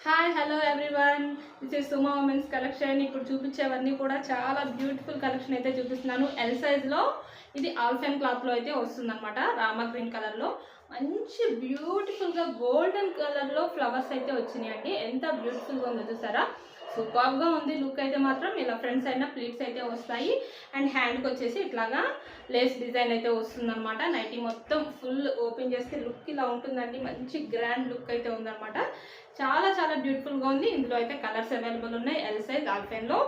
Hi hello everyone, this is Suma women's collection. ఇప్పుడు చూపించేవన్నీ కూడా చాలా బ్యూటిఫుల్ కలెక్షన్ అయితే చూపిస్తున్నాను. ఎల్ సైజ్లో ఇది ఆల్ఫెన్ క్లాత్లో అయితే వస్తుందన్నమాట. రామా గ్రీన్ కలర్లో మంచి బ్యూటిఫుల్గా గోల్డెన్ కలర్లో ఫ్లవర్స్ అయితే వచ్చినాయండి. ఎంత బ్యూటిఫుల్గా ఉందో చూసారా, సూపర్గా ఉంది. లుక్ అయితే మాత్రం ఇలా ఫ్రంట్ సైడ్ ప్లీట్స్ అయితే వస్తాయి అండ్ హ్యాండ్కి వచ్చేసి ఇట్లాగా లేస్ డిజైన్ అయితే వస్తుందన్నమాట. నైటీ మొత్తం ఫుల్ ఓపెన్ చేస్తే లుక్ ఇలా ఉంటుందండి. మంచి గ్రాండ్ లుక్ అయితే ఉందన్నమాట. చాలా చాలా బ్యూటిఫుల్గా ఉంది. ఇందులో అయితే కలర్స్ అవైలబుల్ ఉన్నాయి. ఎల్ సైజ్ ఆల్ఫెన్లో.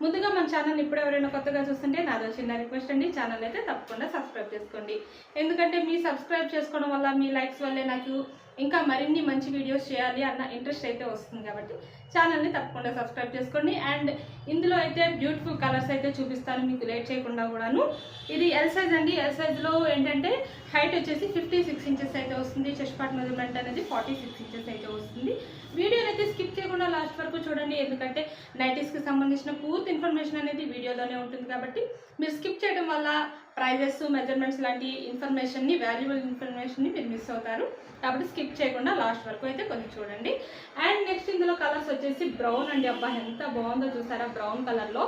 ముందుగా మన ఛానల్ ఇప్పుడు ఎవరైనా కొత్తగా చూస్తుంటే నాదో చిన్న రిక్వెస్ట్ అండి, ఛానల్ అయితే తప్పకుండా సబ్స్క్రైబ్ చేసుకోండి. ఎందుకంటే మీ సబ్స్క్రైబ్ చేసుకోవడం వల్ల, మీ లైక్స్ వల్లే నాకు ఇంకా మరిన్ని మంచి వీడియోస్ చేయాలి అన్న ఇంట్రెస్ట్ అయితే వస్తుంది. కాబట్టి ఛానల్ని తప్పకుండా సబ్స్క్రైబ్ చేసుకోండి. అండ్ ఇందులో అయితే బ్యూటిఫుల్ కలర్స్ అయితే చూపిస్తాను మీకు లేట్ చేయకుండా కూడాను. ఇది ఎల్ సైజ్ అండి. ఎల్ సైజ్లో ఏంటంటే హైట్ వచ్చేసి 56 ఇంచెస్ అయితే వస్తుంది. చెస్ట్ పార్ట్ మెజర్మెంట్ అనేది 46 ఇంచెస్ అయితే వస్తుంది. వీడియోని అయితే స్కిప్ చేయకుండా లాస్ట్ వరకు చూడండి, ఎందుకంటే నైటీస్కి సంబంధించిన పూర్తి ఇన్ఫర్మేషన్ అనేది వీడియోలోనే ఉంటుంది. కాబట్టి మీరు స్కిప్ చేయడం వల్ల ప్రైజెస్, మెజర్మెంట్స్ లాంటి ఇన్ఫర్మేషన్ని, వాల్యుబుల్ ఇన్ఫర్మేషన్ని మీరు మిస్ అవుతారు. కాబట్టి స్కిప్ చేయకుండా లాస్ట్ వరకు అయితే కొంచెం చూడండి. అండ్ నెక్స్ట్ ఇందులో కలర్స్ వచ్చేసి బ్రౌన్ అండి. అబ్బా ఎంత బాగుందో చూసారా, బ్రౌన్ కలర్లో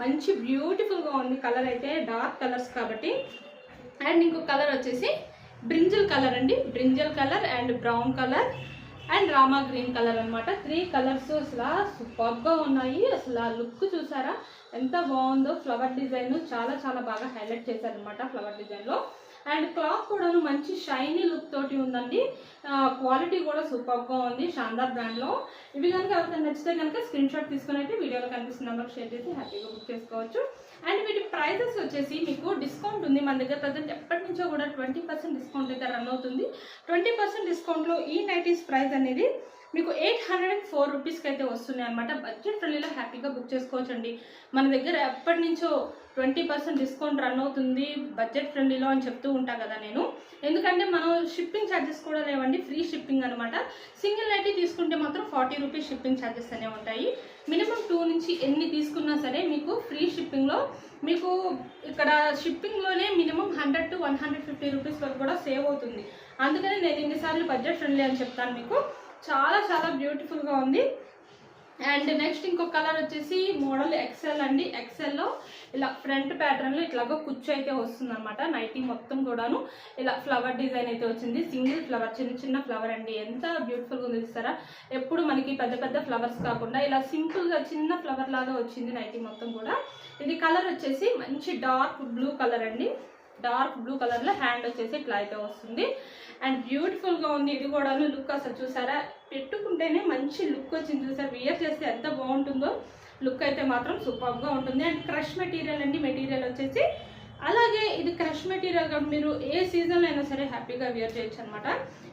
మంచి బ్యూటిఫుల్గా ఉంది. కలర్ అయితే డార్క్ కలర్స్ కాబట్టి. అండ్ ఇంకో కలర్ వచ్చేసి బ్రింజల్ కలర్ అండి. Brinjal colour and brown colour and Rama green colour అనమాట. 3 కలర్స్ అసలు సూపర్గా ఉన్నాయి. అసలు ఆ లుక్ చూసారా ఎంత బాగుందో. ఫ్లవర్ డిజైన్ చాలా చాలా బాగా హైలైట్ చేశారనమాట ఫ్లవర్ డిజైన్లో. అండ్ క్లాత్ కూడాను మంచి షైనీ లుక్ తోటి ఉందండి. క్వాలిటీ కూడా సూపర్గా ఉంది. శాందార్ బ్రాండ్లో. ఇవి కనుక ఎవరికైనా నచ్చితే కనుక స్క్రీన్ షాట్ తీసుకుని అయితే వీడియోలో కనిపిస్తున్న నెంబర్ షేర్ చేసి హ్యాపీగా బుక్ చేసుకోవచ్చు. అండ్ వీటి ప్రైజెస్ వచ్చేసి మీకు డిస్కౌంట్ ఉంది మన దగ్గర. ప్రజెంట్ ఎప్పటి నుంచో కూడా 20% డిస్కౌంట్ అయితే రన్ అవుతుంది. 20% డిస్కౌంట్లో ఈ నైటీస్ ప్రైస్ అనేది మీకు 804 రూపీస్కి అయితే వస్తున్నాయి అనమాట. బడ్జెట్ ఫ్రెండ్లీలో హ్యాపీగా బుక్ చేసుకోవచ్చు అండి. మన దగ్గర ఎప్పటి నుంచో 20% డిస్కౌంట్ రన్ అవుతుంది బడ్జెట్ ఫ్రెండ్లీలో అని చెప్తూ ఉంటాను కదా నేను. ఎందుకంటే మనం షిప్పింగ్ ఛార్జెస్ కూడా లేవండి, ఫ్రీ షిప్పింగ్ అనమాట. సింగిల్ నైటీ తీసుకుంటే మాత్రం 40 రూపీస్ షిప్పింగ్ ఛార్జెస్ అనేవి ఉంటాయి. మినిమం 2 నుంచి ఎన్ని తీసుకున్నా సరే మీకు ఫ్రీ షిప్పింగ్లో మీకు ఇక్కడ షిప్పింగ్లోనే మినిమం 100 to 150 రూపీస్ వరకు కూడా సేవ్ అవుతుంది. అందుకని నేను ఇన్నిసార్లు బడ్జెట్ ఫ్రెండ్లీ అని చెప్తాను మీకు. చాలా చాలా బ్యూటిఫుల్గా ఉంది. అండ్ నెక్స్ట్ ఇంకో కలర్ వచ్చేసి మోడల్ ఎక్సెల్ అండి. ఎక్సెల్లో ఇలా ఫ్రంట్ ప్యాటర్న్లో ఇట్లాగో కుచ్చు అయితే వస్తుంది అనమాట. నైటీ మొత్తం కూడాను ఇలా ఫ్లవర్ డిజైన్ అయితే వచ్చింది. సింగిల్ ఫ్లవర్, చిన్న చిన్న ఫ్లవర్ అండి. ఎంత బ్యూటిఫుల్గా ఉంది చూస్తారా. ఎప్పుడు మనకి పెద్ద పెద్ద ఫ్లవర్స్ కాకుండా ఇలా సింపుల్గా చిన్న ఫ్లవర్ లాగా వచ్చింది నైటీ మొత్తం కూడా. ఇది కలర్ వచ్చేసి మంచి డార్క్ బ్లూ కలర్ అండి. డార్క్ బ్లూ కలర్లో హ్యాండ్ వచ్చేసి ఇట్లా అయితే వస్తుంది. అండ్ బ్యూటిఫుల్గా ఉంది. ఇది కూడా లుక్ అసలు చూసారా, పెట్టుకుంటేనే మంచి లుక్ వచ్చింది. చూసారా, వియర్ చేస్తే ఎంత బాగుంటుందో. లుక్ అయితే మాత్రం సూపర్గా ఉంటుంది. అండ్ క్రష్ మెటీరియల్ అండి. మెటీరియల్ వచ్చేసి అలాగే ఇది క్రష్ మెటీరియల్ కాబట్టి మీరు ఏ సీజన్లో అయినా సరే హ్యాపీగా వియర్ చేయొచ్చు అనమాట.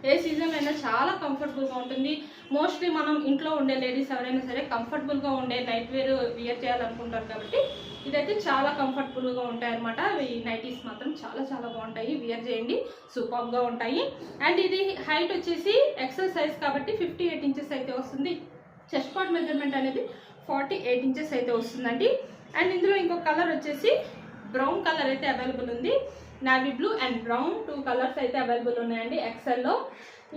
ఏ సీజన్లో అయినా చాలా కంఫర్టబుల్గా ఉంటుంది. మోస్ట్లీ మనం ఇంట్లో ఉండే లేడీస్ ఎవరైనా సరే కంఫర్టబుల్గా ఉండే నైట్ వేర్ వియర్ చేయాలనుకుంటారు కాబట్టి ఇదైతే చాలా కంఫర్టబుల్గా ఉంటాయి అనమాట. ఈ నైటీస్ మాత్రం చాలా చాలా బాగుంటాయి. వియర్ చేయండి, సూపర్గా ఉంటాయి. అండ్ ఇది హైట్ వచ్చేసి ఎక్సెల్ సైజ్ కాబట్టి 58 ఇంచెస్ అయితే వస్తుంది. చెస్ట్ పార్ట్ మెజర్మెంట్ అనేది 48 ఇంచెస్ అయితే వస్తుందండి. అండ్ ఇందులో ఇంకో కలర్ వచ్చేసి బ్రౌన్ కలర్ అయితే అవైలబుల్ ఉంది. Navy blue and brown 2 colours అయితే అవైలబుల్ ఉన్నాయండి ఎక్సెల్లో.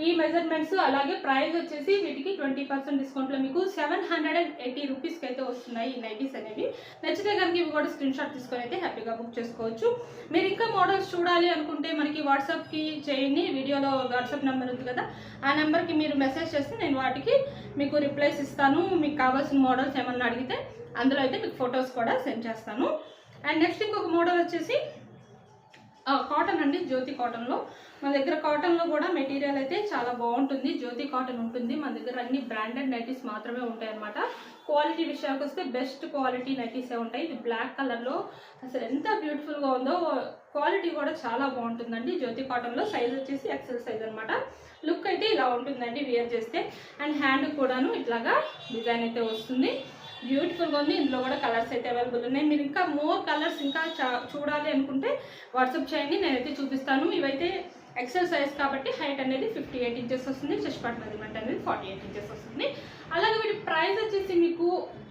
ఈ మెజర్మెంట్స్ అలాగే ప్రైస్ వచ్చేసి వీటికి 20% డిస్కౌంట్లో మీకు 780 రూపీస్కి అయితే వస్తున్నాయి ఈ నైటీస్ అనేవి. నచ్చితే కనుక ఇవి కూడా స్క్రీన్ షాట్ తీసుకొని అయితే హ్యాపీగా బుక్ చేసుకోవచ్చు. మీరు ఇంకా మోడల్స్ చూడాలి అనుకుంటే మనకి వాట్సాప్కి చేయండి. వీడియోలో వాట్సాప్ నెంబర్ ఉంది కదా, ఆ నెంబర్కి మీరు మెసేజ్ చేస్తే నేను వాటికి మీకు రిప్లైస్ ఇస్తాను. మీకు కావాల్సిన మోడల్స్ ఏమన్నా అడిగితే అందులో అయితే మీకు ఫొటోస్ కూడా సెండ్ చేస్తాను. అండ్ నెక్స్ట్ ఇంకొక మోడల్ వచ్చేసి కాటన్ అండి. జ్యోతి కాటన్లో మన దగ్గర కాటన్లో కూడా మెటీరియల్ అయితే చాలా బాగుంటుంది. జ్యోతి కాటన్ ఉంటుంది మన దగ్గర. అన్ని బ్రాండెడ్ నైటీస్ మాత్రమే ఉంటాయి అన్నమాట. క్వాలిటీ విషయానికి వస్తే బెస్ట్ క్వాలిటీ నైటీసే ఉంటాయి. ఇది బ్లాక్ కలర్లో అసలు ఎంత బ్యూటిఫుల్గా ఉందో. క్వాలిటీ కూడా చాలా బాగుంటుందండి జ్యోతి కాటన్లో. సైజ్ వచ్చేసి ఎక్సెల్ సైజ్ అనమాట. లుక్ అయితే ఇలా ఉంటుందండి వియర్ చేస్తే. అండ్ హ్యాండ్ కూడాను ఇట్లాగా డిజైన్ అయితే వస్తుంది. బ్యూటిఫుల్గా ఉంది. ఇందులో కూడా కలర్స్ అయితే అవైలబుల్ ఉన్నాయి. మీరు ఇంకా మోర్ కలర్స్ ఇంకా చూడాలి అనుకుంటే వాట్సాప్ చేయండి, నేనైతే చూపిస్తాను. ఇవైతే ఎక్సెల్ సైజ్ కాబట్టి హైట్ అనేది 58 ఇంచెస్ వస్తుంది. చెస్ట్ పార్ట్ మెజర్మెంట్ అనేది 48 ఇంచెస్ వస్తుంది. అలాగే వీటి ప్రైస్ వచ్చేసి మీకు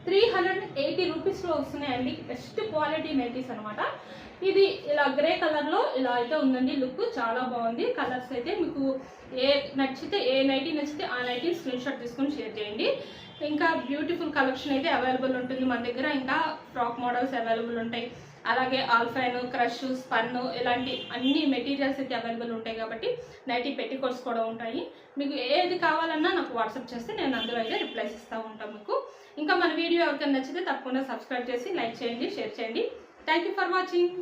380 రూపీస్లో వస్తున్నాయండి. బెస్ట్ క్వాలిటీ నైటీస్ అనమాట. ఇది ఇలా గ్రే కలర్లో ఇలా అయితే ఉందండి. లుక్ చాలా బాగుంది. కలర్స్ అయితే మీకు ఏ నైటీ నచ్చితే ఆ నైటీ స్క్రీన్ షాట్ తీసుకొని షేర్ చేయండి. ఇంకా బ్యూటిఫుల్ కలెక్షన్ అయితే అవైలబుల్ ఉంటుంది మన దగ్గర. ఇంకా ఫ్రాక్ మోడల్స్ అవైలబుల్ ఉంటాయి, అలాగే ఆల్ఫైన్, క్రష్, స్పన్ ఇలాంటి అన్ని మెటీరియల్స్ అయితే అవైలబుల్ ఉంటాయి. కాబట్టి నైటీ పెట్టికోట్స్ కూడా ఉంటాయి. మీకు ఏది కావాలన్నా నాకు వాట్సాప్ చేస్తే నేను అందులో అయితే రిప్లైస్ ఇస్తూ ఉంటాను మీకు. ఇంకా మన వీడియో ఎవరికైనా నచ్చితే తప్పకుండా సబ్స్క్రైబ్ చేసి లైక్ చేయండి, షేర్ చేయండి. Thank you for watching.